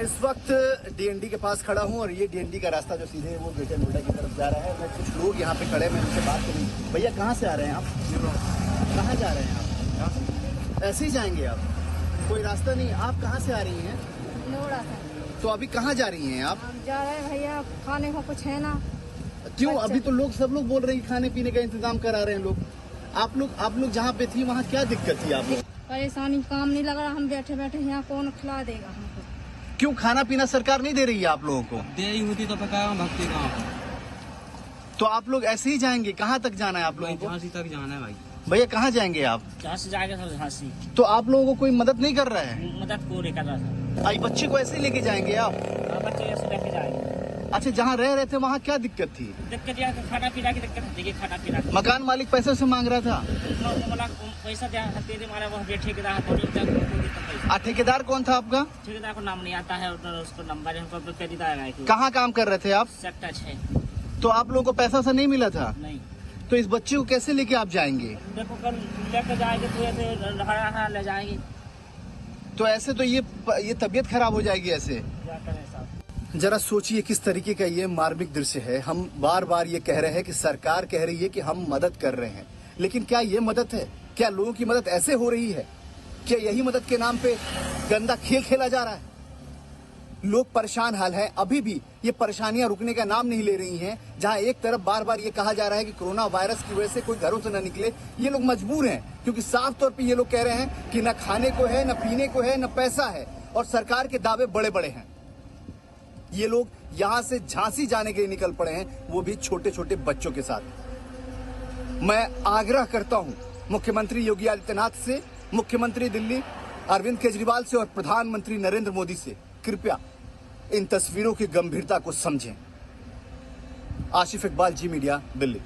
मैं इस वक्त डीएनडी के पास खड़ा हूं और ये डीएनडी का रास्ता जो सीधे वो ग्रेटर नोएडा की तरफ जा रहा है। मैं कुछ लोग यहाँ पे खड़े हैं, मैं उनसे बात करूँ। भैया कहाँ से आ रहे हैं आप? कहाँ जा रहे हैं आप? ऐसे ही जाएंगे आप? कोई रास्ता नहीं? आप कहाँ से आ रही हैं? नोएडा से। तो अभी कहाँ जा रही हैं आप? हम जा रहे हैं भैया, खाने को कुछ है ना। क्यों? अभी तो लोग सब लोग बोल रहे हैं कि खाने पीने का इंतजाम करा रहे हैं लोग। आप लोग जहाँ पे थी वहाँ क्या दिक्कत थी? आप लोग परेशानी, काम नहीं लग रहा, हम बैठे बैठे यहाँ कौन खिला देगा हमको? क्यों खाना पीना सरकार नहीं दे रही है आप लोगों को? दे रही होती तो पकाया भक्ति गाँव। तो आप लोग ऐसे ही जाएंगे? कहाँ तक जाना है आप लोगों को? झांसी तक जाना है भाई। भैया कहाँ जाएंगे आप? झांसी जाएगा सर, झांसी। तो आप लोगों को कोई मदद नहीं कर रहा है? मदद को नहीं कर रहा था। आई बच्चे को ऐसे ही लेके जाएंगे आप? बच्चे ऐसे लेके जाएंगे। अच्छा, जहाँ रह रहे थे वहाँ क्या दिक्कत थी? दिक्कत यह है, खाना पीना की दिक्कत होती है। खाना पीना मकान मालिक पैसे से मांग रहा था? बोला पैसा तेरे मारा वह ठेकेदार पैसा। ठेकेदार कौन था आपका? ठेकेदार को नाम नहीं आता है, उसको नंबर है। कहाँ काम कर रहे थे आप? सेक्टर 6। तो आप लोगों को पैसा से नहीं मिला था? नहीं। तो इस बच्चे को कैसे लेके आप जाएंगे? देखो कल लेके जाएंगे तो ऐसे हरा ले जाएंगे। तो ऐसे तो ये तबीयत खराब हो जाएगी ऐसे। क्या करें साहब? जरा सोचिए किस तरीके का ये मार्मिक दृश्य है। हम बार बार ये कह रहे हैं कि सरकार कह रही है कि हम मदद कर रहे हैं, लेकिन क्या ये मदद है? क्या लोगों की मदद ऐसे हो रही है? क्या यही मदद के नाम पे गंदा खेल खेला जा रहा है? लोग परेशान हाल हैं। अभी भी ये परेशानियां रुकने का नाम नहीं ले रही हैं। जहां एक तरफ बार बार ये कहा जा रहा है कि कोरोना वायरस की वजह से कोई घरों से न निकले, ये लोग मजबूर हैं, क्योंकि साफ तौर पे ये लोग कह रहे हैं कि न खाने को है, न पीने को है, न पैसा है, और सरकार के दावे बड़े बड़े हैं। ये लोग यहां से झांसी जाने के लिए निकल पड़े हैं, वो भी छोटे छोटे बच्चों के साथ। मैं आग्रह करता हूं मुख्यमंत्री योगी आदित्यनाथ से, मुख्यमंत्री दिल्ली अरविंद केजरीवाल से और प्रधानमंत्री नरेंद्र मोदी से, कृपया इन तस्वीरों की गंभीरता को समझें। आशिफ इकबाल, जी मीडिया, दिल्ली।